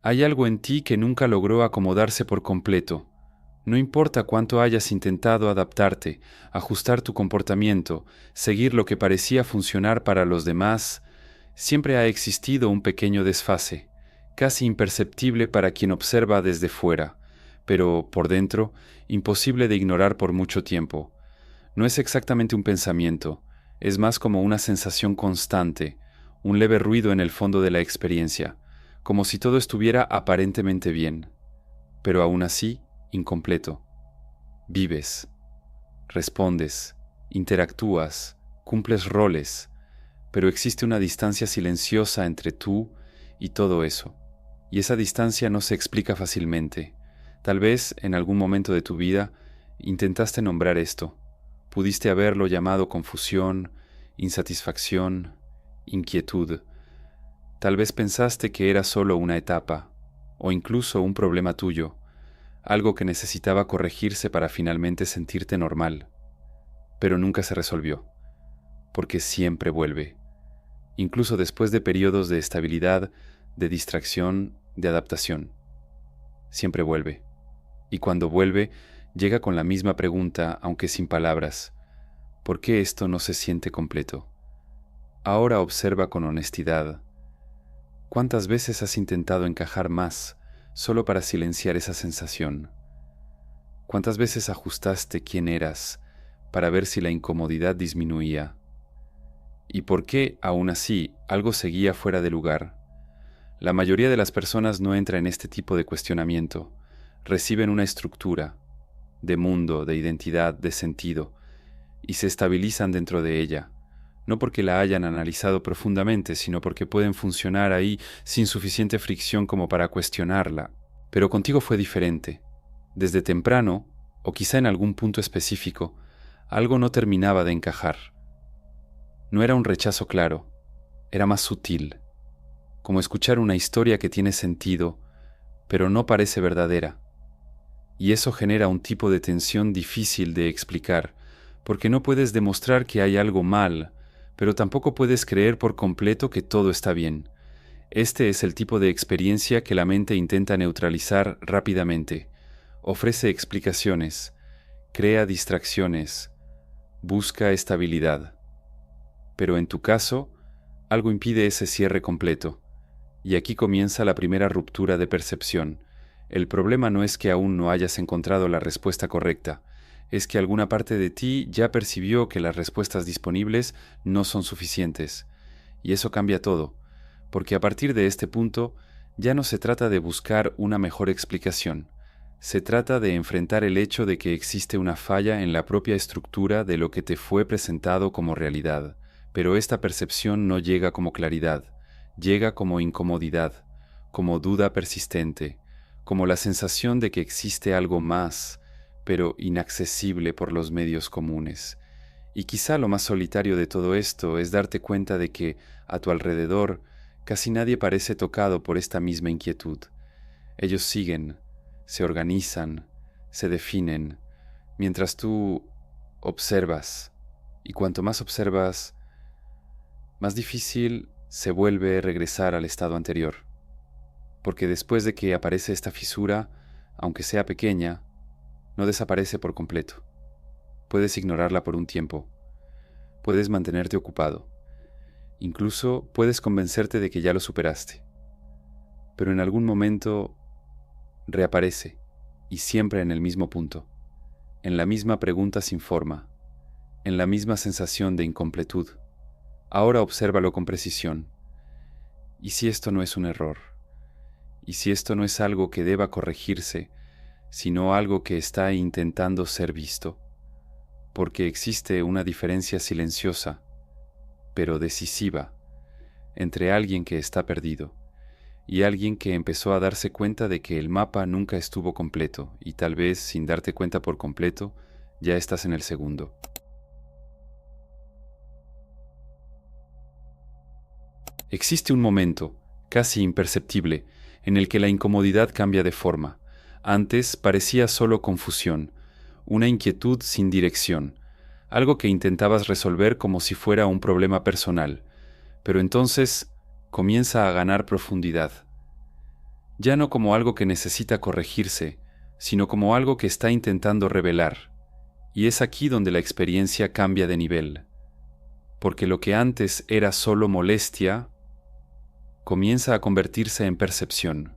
Hay algo en ti que nunca logró acomodarse por completo. No importa cuánto hayas intentado adaptarte, ajustar tu comportamiento, seguir lo que parecía funcionar para los demás, siempre ha existido un pequeño desfase, casi imperceptible para quien observa desde fuera, pero por dentro, imposible de ignorar por mucho tiempo. No es exactamente un pensamiento, es más como una sensación constante, un leve ruido en el fondo de la experiencia, como si todo estuviera aparentemente bien, pero aún así incompleto. Vives, respondes, interactúas, cumples roles, pero existe una distancia silenciosa entre tú y todo eso, y esa distancia no se explica fácilmente. Tal vez en algún momento de tu vida intentaste nombrar esto. Pudiste haberlo llamado confusión, insatisfacción, inquietud. Tal vez pensaste que era solo una etapa, o incluso un problema tuyo, algo que necesitaba corregirse para finalmente sentirte normal. Pero nunca se resolvió, porque siempre vuelve, incluso después de periodos de estabilidad, de distracción, de adaptación. Siempre vuelve. Y cuando vuelve, llega con la misma pregunta, aunque sin palabras. ¿Por qué esto no se siente completo? Ahora observa con honestidad. ¿Cuántas veces has intentado encajar más solo para silenciar esa sensación? ¿Cuántas veces ajustaste quién eras para ver si la incomodidad disminuía? ¿Y por qué, aún así, algo seguía fuera de lugar? La mayoría de las personas no entra en este tipo de cuestionamiento. Reciben una estructura, de mundo, de identidad, de sentido, y se estabilizan dentro de ella, no porque la hayan analizado profundamente, sino porque pueden funcionar ahí sin suficiente fricción como para cuestionarla. Pero contigo fue diferente. Desde temprano, o quizá en algún punto específico, algo no terminaba de encajar. No era un rechazo claro, era más sutil, como escuchar una historia que tiene sentido, pero no parece verdadera. Y eso genera un tipo de tensión difícil de explicar, porque no puedes demostrar que hay algo mal, pero tampoco puedes creer por completo que todo está bien. Este es el tipo de experiencia que la mente intenta neutralizar rápidamente. Ofrece explicaciones, crea distracciones, busca estabilidad. Pero en tu caso, algo impide ese cierre completo. Y aquí comienza la primera ruptura de percepción. El problema no es que aún no hayas encontrado la respuesta correcta, es que alguna parte de ti ya percibió que las respuestas disponibles no son suficientes. Y eso cambia todo, porque a partir de este punto ya no se trata de buscar una mejor explicación, se trata de enfrentar el hecho de que existe una falla en la propia estructura de lo que te fue presentado como realidad, pero esta percepción no llega como claridad, llega como incomodidad, como duda persistente, como la sensación de que existe algo más, pero inaccesible por los medios comunes. Y quizá lo más solitario de todo esto es darte cuenta de que, a tu alrededor, casi nadie parece tocado por esta misma inquietud. Ellos siguen, se organizan, se definen, mientras tú observas, y cuanto más observas, más difícil se vuelve regresar al estado anterior, porque después de que aparece esta fisura, aunque sea pequeña, no desaparece por completo. Puedes ignorarla por un tiempo, puedes mantenerte ocupado, incluso puedes convencerte de que ya lo superaste, pero en algún momento reaparece, y siempre en el mismo punto, en la misma pregunta sin forma, en la misma sensación de incompletud. Ahora obsérvalo con precisión. ¿Y si esto no es un error? ¿Y si esto no es algo que deba corregirse, sino algo que está intentando ser visto? Porque existe una diferencia silenciosa, pero decisiva, entre alguien que está perdido y alguien que empezó a darse cuenta de que el mapa nunca estuvo completo y tal vez sin darte cuenta por completo, ya estás en el segundo. Existe un momento, casi imperceptible, en el que la incomodidad cambia de forma. Antes parecía solo confusión, una inquietud sin dirección, algo que intentabas resolver como si fuera un problema personal, pero entonces comienza a ganar profundidad. ya no como algo que necesita corregirse, sino como algo que está intentando revelar. Y es aquí donde la experiencia cambia de nivel, porque lo que antes era solo molestia, comienza a convertirse en percepción.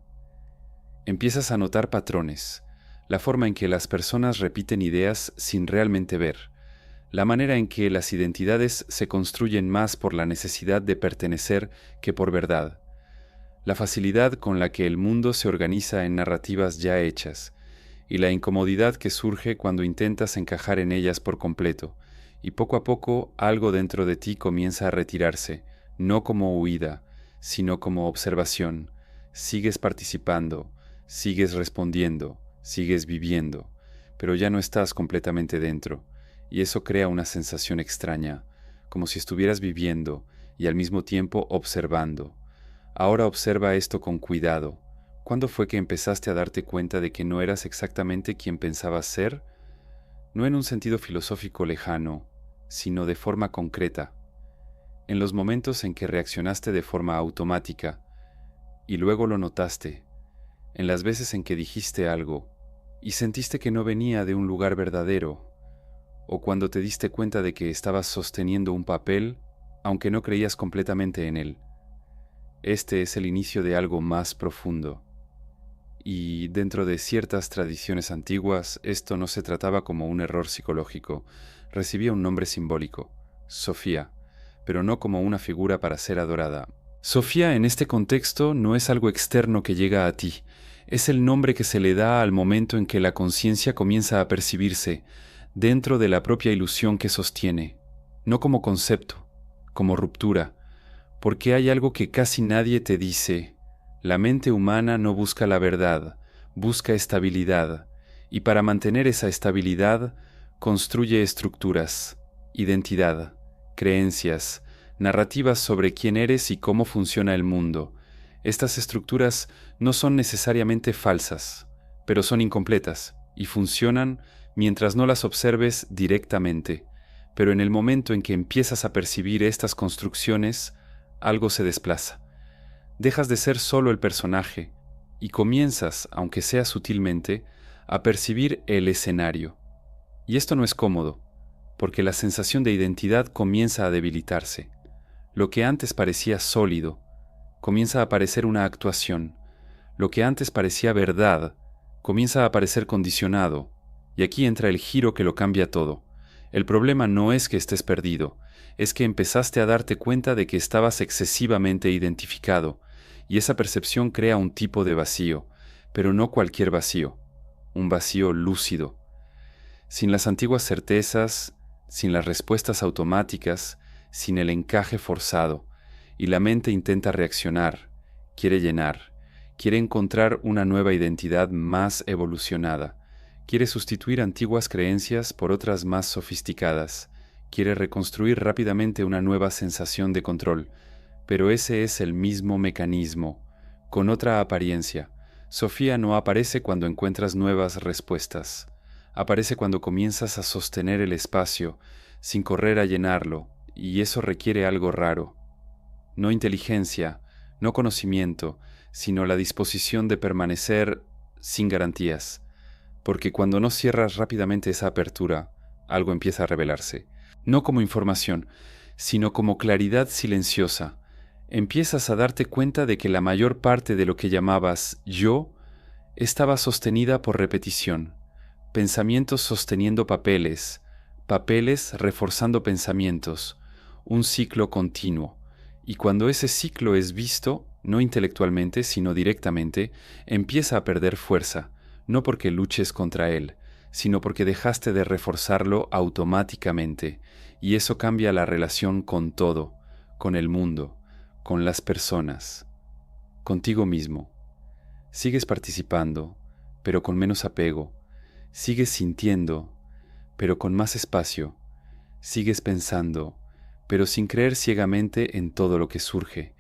Empiezas a notar patrones, la forma en que las personas repiten ideas sin realmente ver, la manera en que las identidades se construyen más por la necesidad de pertenecer que por verdad, la facilidad con la que el mundo se organiza en narrativas ya hechas, y la incomodidad que surge cuando intentas encajar en ellas por completo, y poco a poco algo dentro de ti comienza a retirarse, no como huida, sino como observación. Sigues participando, sigues respondiendo, sigues viviendo, pero ya no estás completamente dentro, y eso crea una sensación extraña, como si estuvieras viviendo y al mismo tiempo observando. Ahora observa esto con cuidado. ¿Cuándo fue que empezaste a darte cuenta de que no eras exactamente quien pensabas ser? No en un sentido filosófico lejano, sino de forma concreta. En los momentos en que reaccionaste de forma automática y luego lo notaste, en las veces en que dijiste algo y sentiste que no venía de un lugar verdadero, o cuando te diste cuenta de que estabas sosteniendo un papel aunque no creías completamente en él. Este es el inicio de algo más profundo. Y dentro de ciertas tradiciones antiguas, esto no se trataba como un error psicológico, recibía un nombre simbólico, Sofía, pero no como una figura para ser adorada. Sofía en este contexto no es algo externo que llega a ti, es el nombre que se le da al momento en que la conciencia comienza a percibirse dentro de la propia ilusión que sostiene, no como concepto, como ruptura, porque hay algo que casi nadie te dice. La mente humana no busca la verdad, busca estabilidad, y para mantener esa estabilidad, construye estructuras, identidad, creencias, narrativas sobre quién eres y cómo funciona el mundo. Estas estructuras no son necesariamente falsas, pero son incompletas, y funcionan mientras no las observes directamente. Pero en el momento en que empiezas a percibir estas construcciones, algo se desplaza. Dejas de ser solo el personaje y comienzas, aunque sea sutilmente, a percibir el escenario. Y esto no es cómodo, porque la sensación de identidad comienza a debilitarse. Lo que antes parecía sólido, comienza a parecer una actuación. Lo que antes parecía verdad, comienza a parecer condicionado. Y aquí entra el giro que lo cambia todo. El problema no es que estés perdido, es que empezaste a darte cuenta de que estabas excesivamente identificado, y esa percepción crea un tipo de vacío, pero no cualquier vacío, un vacío lúcido, sin las antiguas certezas, sin las respuestas automáticas, sin el encaje forzado, y la mente intenta reaccionar, quiere llenar, quiere encontrar una nueva identidad más evolucionada, quiere sustituir antiguas creencias por otras más sofisticadas, quiere reconstruir rápidamente una nueva sensación de control, pero ese es el mismo mecanismo, con otra apariencia. Sofía no aparece cuando encuentras nuevas respuestas, aparece cuando comienzas a sostener el espacio, sin correr a llenarlo, y eso requiere algo raro. No inteligencia, no conocimiento, sino la disposición de permanecer sin garantías, porque cuando no cierras rápidamente esa apertura, algo empieza a revelarse, no como información, sino como claridad silenciosa. Empiezas a darte cuenta de que la mayor parte de lo que llamabas yo estaba sostenida por repetición, pensamientos sosteniendo papeles, papeles reforzando pensamientos, un ciclo continuo. Y cuando ese ciclo es visto, no intelectualmente, sino directamente, empieza a perder fuerza, no porque luches contra él, sino porque dejaste de reforzarlo automáticamente, y eso cambia la relación con todo, con el mundo, con las personas, contigo mismo. Sigues participando, pero con menos apego. Sigues sintiendo, pero con más espacio. Sigues pensando, pero sin creer ciegamente en todo lo que surge.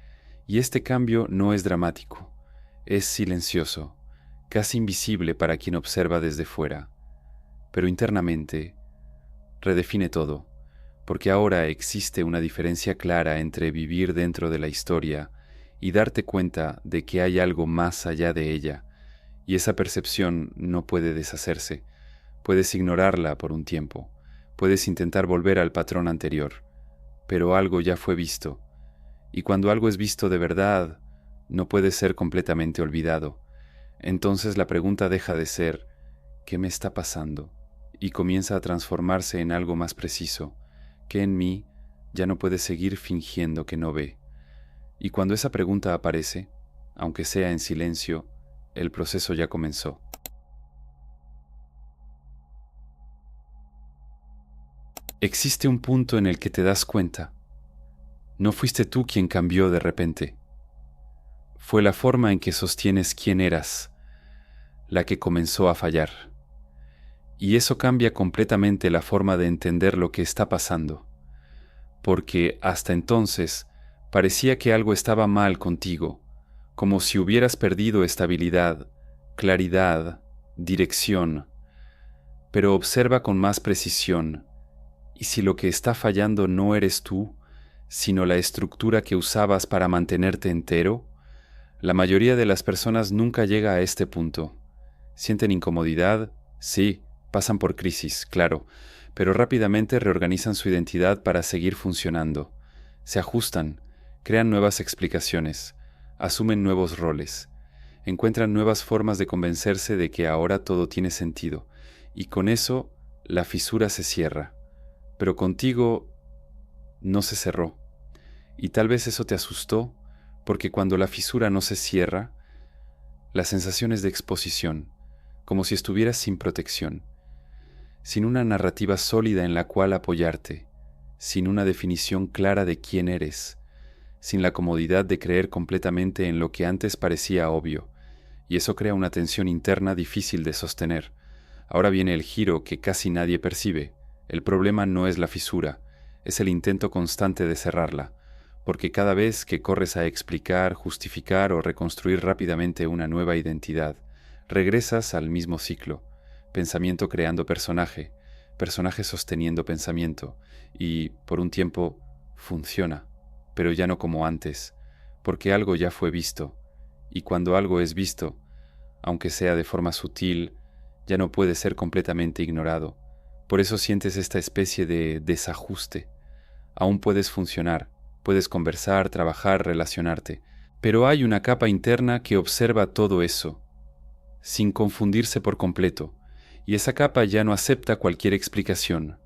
Y este cambio no es dramático, es silencioso, casi invisible para quien observa desde fuera. Pero internamente, redefine todo, porque ahora existe una diferencia clara entre vivir dentro de la historia y darte cuenta de que hay algo más allá de ella, y esa percepción no puede deshacerse. Puedes ignorarla por un tiempo, puedes intentar volver al patrón anterior, pero algo ya fue visto, y cuando algo es visto de verdad, no puede ser completamente olvidado. Entonces la pregunta deja de ser ¿qué me está pasando? Y comienza a transformarse en algo más preciso, que en mí ya no puede seguir fingiendo que no ve. Y cuando esa pregunta aparece, aunque sea en silencio, el proceso ya comenzó. Existe un punto en el que te das cuenta. No fuiste tú quien cambió de repente. Fue la forma en que sostienes quién eras, la que comenzó a fallar. Y eso cambia completamente la forma de entender lo que está pasando, porque hasta entonces parecía que algo estaba mal contigo, como si hubieras perdido estabilidad, claridad, dirección. Pero observa con más precisión, y si lo que está fallando no eres tú, sino la estructura que usabas para mantenerte entero, la mayoría de las personas nunca llega a este punto. Sienten incomodidad, sí, pasan por crisis, claro, pero rápidamente reorganizan su identidad para seguir funcionando. Se ajustan, crean nuevas explicaciones, asumen nuevos roles, encuentran nuevas formas de convencerse de que ahora todo tiene sentido, y con eso la fisura se cierra. Pero contigo no se cerró, y tal vez eso te asustó, porque cuando la fisura no se cierra, la sensación es de exposición, como si estuvieras sin protección, sin una narrativa sólida en la cual apoyarte, sin una definición clara de quién eres, sin la comodidad de creer completamente en lo que antes parecía obvio, y eso crea una tensión interna difícil de sostener. Ahora viene el giro que casi nadie percibe. El problema no es la fisura, es el intento constante de cerrarla, porque cada vez que corres a explicar, justificar o reconstruir rápidamente una nueva identidad, regresas al mismo ciclo, pensamiento creando personaje, personaje sosteniendo pensamiento, y, por un tiempo, funciona, pero ya no como antes, porque algo ya fue visto, y cuando algo es visto, aunque sea de forma sutil, ya no puede ser completamente ignorado. Por eso sientes esta especie de desajuste. Aún puedes funcionar, puedes conversar, trabajar, relacionarte, pero hay una capa interna que observa todo eso, sin confundirse por completo, y esa capa ya no acepta cualquier explicación.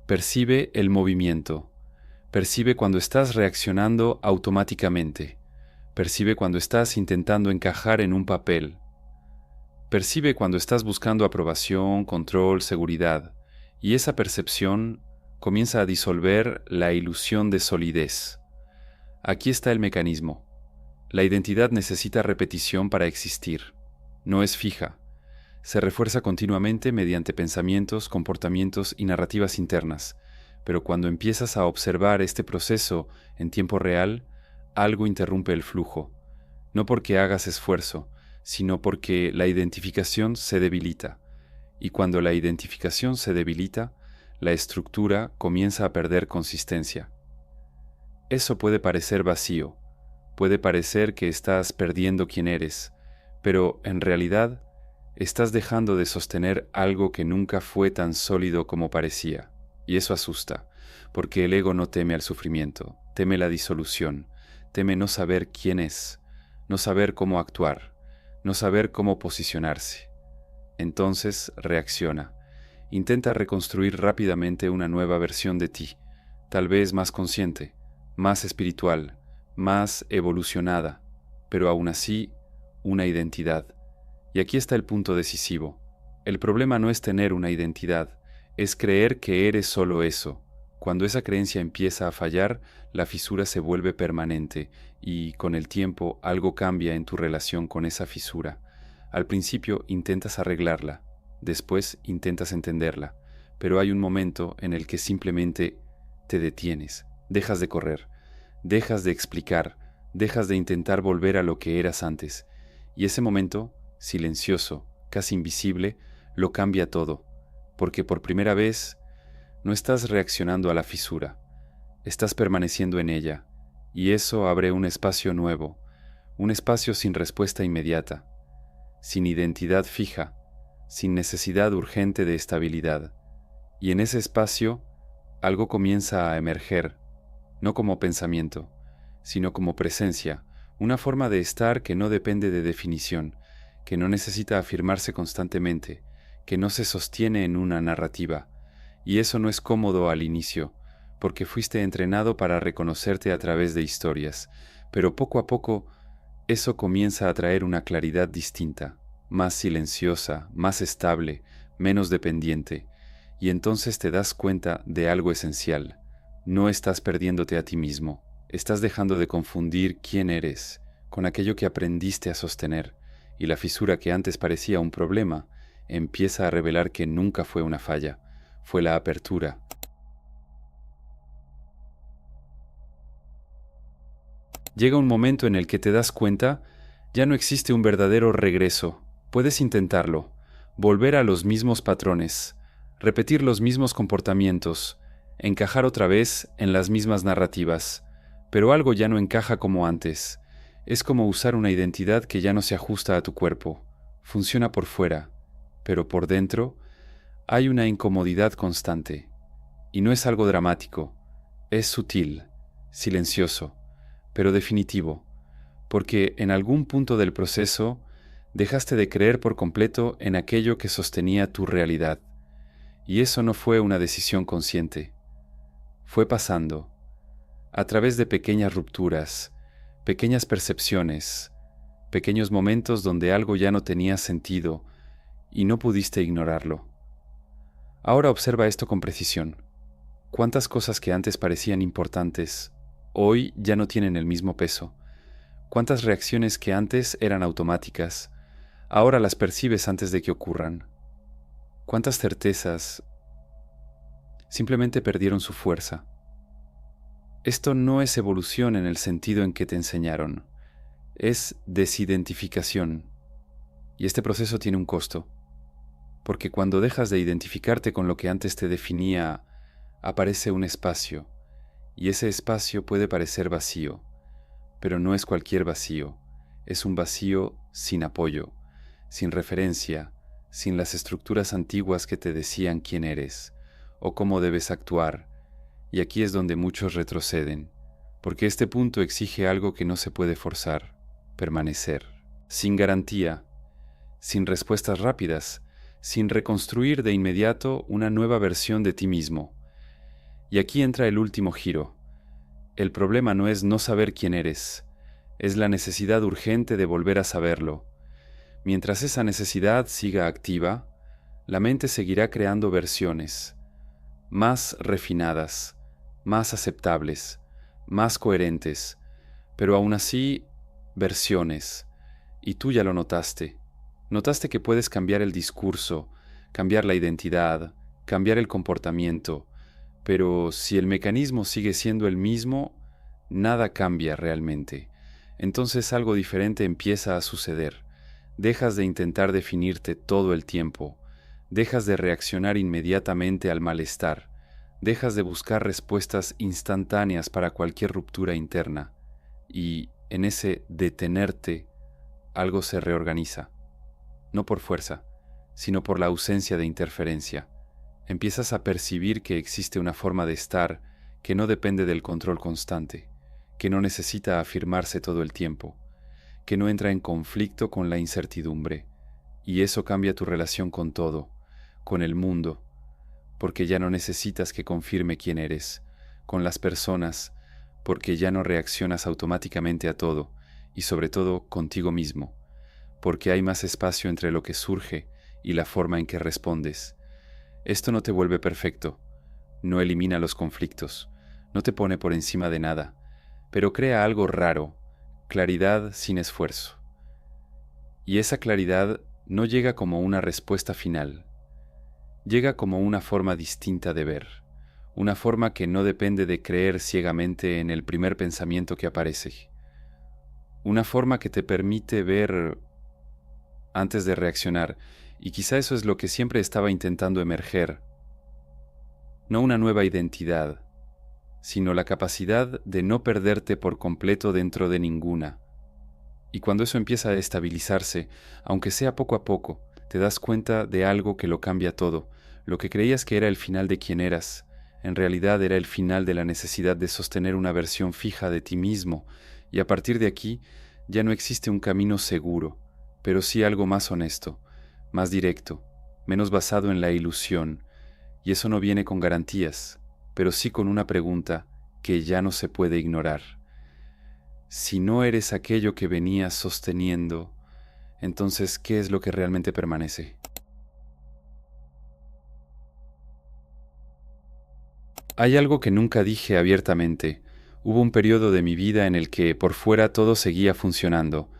Percibe el movimiento, percibe cuando estás reaccionando automáticamente, percibe cuando estás intentando encajar en un papel, percibe cuando estás buscando aprobación, control, seguridad, y esa percepción comienza a disolver la ilusión de solidez. Aquí está el mecanismo. La identidad necesita repetición para existir. No es fija. Se refuerza continuamente mediante pensamientos, comportamientos y narrativas internas. Pero cuando empiezas a observar este proceso en tiempo real, algo interrumpe el flujo. No porque hagas esfuerzo, sino porque la identificación se debilita. Y cuando la identificación se debilita, la estructura comienza a perder consistencia. Eso puede parecer vacío, puede parecer que estás perdiendo quién eres, pero en realidad estás dejando de sostener algo que nunca fue tan sólido como parecía. Y eso asusta, porque el ego no teme al sufrimiento, teme la disolución, teme no saber quién es, no saber cómo actuar, no saber cómo posicionarse. Entonces reacciona. Intenta reconstruir rápidamente una nueva versión de ti, tal vez más consciente, más espiritual, más evolucionada, pero aún así una identidad. Y aquí está el punto decisivo. El problema no es tener una identidad, es creer que eres solo eso. Cuando esa creencia empieza a fallar, la fisura se vuelve permanente y, con el tiempo, algo cambia en tu relación con esa fisura. Al principio intentas arreglarla, después intentas entenderla, pero hay un momento en el que simplemente te detienes, dejas de correr, dejas de explicar, dejas de intentar volver a lo que eras antes, y ese momento, silencioso, casi invisible, lo cambia todo, porque por primera vez no estás reaccionando a la fisura, estás permaneciendo en ella, y eso abre un espacio nuevo, un espacio sin respuesta inmediata, sin identidad fija, sin necesidad urgente de estabilidad. Y en ese espacio algo comienza a emerger, no como pensamiento, sino como presencia, una forma de estar que no depende de definición, que no necesita afirmarse constantemente, que no se sostiene en una narrativa. Y eso no es cómodo al inicio, porque fuiste entrenado para reconocerte a través de historias, pero poco a poco eso comienza a traer una claridad distinta, más silenciosa, más estable, menos dependiente, y entonces te das cuenta de algo esencial. No estás perdiéndote a ti mismo, estás dejando de confundir quién eres con aquello que aprendiste a sostener, y la fisura que antes parecía un problema empieza a revelar que nunca fue una falla, fue la apertura. Llega un momento en el que te das cuenta, ya no existe un verdadero regreso. Puedes intentarlo, volver a los mismos patrones, repetir los mismos comportamientos, encajar otra vez en las mismas narrativas, pero algo ya no encaja como antes. Es como usar una identidad que ya no se ajusta a tu cuerpo. Funciona por fuera, pero por dentro hay una incomodidad constante. Y no es algo dramático, es sutil, silencioso, pero definitivo, porque en algún punto del proceso dejaste de creer por completo en aquello que sostenía tu realidad. Y eso no fue una decisión consciente. Fue pasando, a través de pequeñas rupturas, pequeñas percepciones, pequeños momentos donde algo ya no tenía sentido y no pudiste ignorarlo. Ahora observa esto con precisión. ¿Cuántas cosas que antes parecían importantes, hoy ya no tienen el mismo peso? ¿Cuántas reacciones que antes eran automáticas, ahora las percibes antes de que ocurran? ¿Cuántas certezas simplemente perdieron su fuerza? Esto no es evolución en el sentido en que te enseñaron, es desidentificación. Y este proceso tiene un costo, porque cuando dejas de identificarte con lo que antes te definía, aparece un espacio, y ese espacio puede parecer vacío, pero no es cualquier vacío, es un vacío sin apoyo, sin referencia, sin las estructuras antiguas que te decían quién eres o cómo debes actuar, y aquí es donde muchos retroceden, porque este punto exige algo que no se puede forzar, permanecer, sin garantía, sin respuestas rápidas, sin reconstruir de inmediato una nueva versión de ti mismo. Y aquí entra el último giro. El problema no es no saber quién eres, es la necesidad urgente de volver a saberlo. Mientras esa necesidad siga activa, la mente seguirá creando versiones, más refinadas, más aceptables, más coherentes, pero aún así, versiones. Y tú ya lo notaste. Notaste que puedes cambiar el discurso, cambiar la identidad, cambiar el comportamiento, pero si el mecanismo sigue siendo el mismo, nada cambia realmente. Entonces algo diferente empieza a suceder. Dejas de intentar definirte todo el tiempo, dejas de reaccionar inmediatamente al malestar, dejas de buscar respuestas instantáneas para cualquier ruptura interna, y en ese detenerte, algo se reorganiza, no por fuerza, sino por la ausencia de interferencia. Empiezas a percibir que existe una forma de estar que no depende del control constante, que no necesita afirmarse todo el tiempo, que no entra en conflicto con la incertidumbre, y eso cambia tu relación con todo, con el mundo, porque ya no necesitas que confirme quién eres, con las personas, porque ya no reaccionas automáticamente a todo, y sobre todo contigo mismo, porque hay más espacio entre lo que surge y la forma en que respondes. Esto no te vuelve perfecto, no elimina los conflictos, no te pone por encima de nada, pero crea algo raro, claridad sin esfuerzo. Y esa claridad no llega como una respuesta final, llega como una forma distinta de ver, una forma que no depende de creer ciegamente en el primer pensamiento que aparece, una forma que te permite ver antes de reaccionar, y quizá eso es lo que siempre estaba intentando emerger, no una nueva identidad, sino la capacidad de no perderte por completo dentro de ninguna. Y cuando eso empieza a estabilizarse, aunque sea poco a poco, te das cuenta de algo que lo cambia todo. Lo que creías que era el final de quien eras, en realidad era el final de la necesidad de sostener una versión fija de ti mismo, y a partir de aquí ya no existe un camino seguro, pero sí algo más honesto, más directo, menos basado en la ilusión, y eso no viene con garantías, pero sí con una pregunta que ya no se puede ignorar. Si no eres aquello que venías sosteniendo, entonces, ¿qué es lo que realmente permanece? Hay algo que nunca dije abiertamente. Hubo un periodo de mi vida en el que por fuera todo seguía funcionando.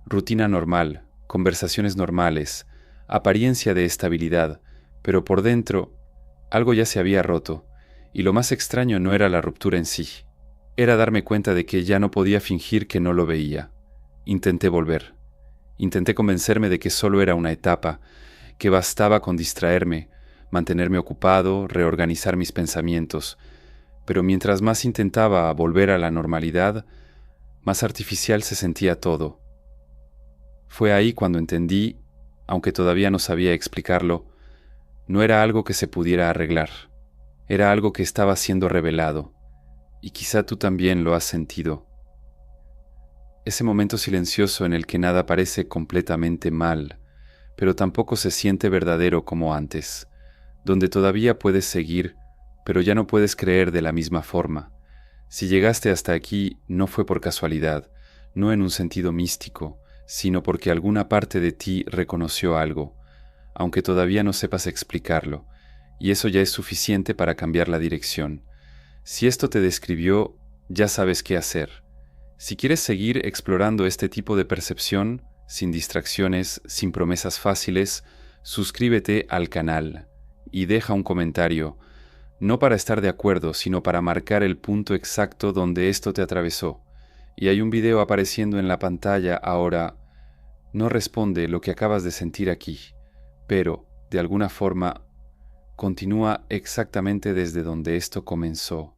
Rutina normal, conversaciones normales, apariencia de estabilidad, pero por dentro algo ya se había roto, y lo más extraño no era la ruptura en sí, era darme cuenta de que ya no podía fingir que no lo veía. Intenté volver. Intenté convencerme de que solo era una etapa, que bastaba con distraerme, mantenerme ocupado, reorganizar mis pensamientos, pero mientras más intentaba volver a la normalidad, más artificial se sentía todo. Fue ahí cuando entendí, aunque todavía no sabía explicarlo, no era algo que se pudiera arreglar, era algo que estaba siendo revelado, y quizá tú también lo has sentido. Ese momento silencioso en el que nada parece completamente mal, pero tampoco se siente verdadero como antes, donde todavía puedes seguir, pero ya no puedes creer de la misma forma. Si llegaste hasta aquí no fue por casualidad, no en un sentido místico, sino porque alguna parte de ti reconoció algo, aunque todavía no sepas explicarlo, y eso ya es suficiente para cambiar la dirección. Si esto te describió, ya sabes qué hacer. Si quieres seguir explorando este tipo de percepción, sin distracciones, sin promesas fáciles, suscríbete al canal y deja un comentario, no para estar de acuerdo, sino para marcar el punto exacto donde esto te atravesó. Y hay un video apareciendo en la pantalla ahora. No responde lo que acabas de sentir aquí, pero, de alguna forma, continúa exactamente desde donde esto comenzó.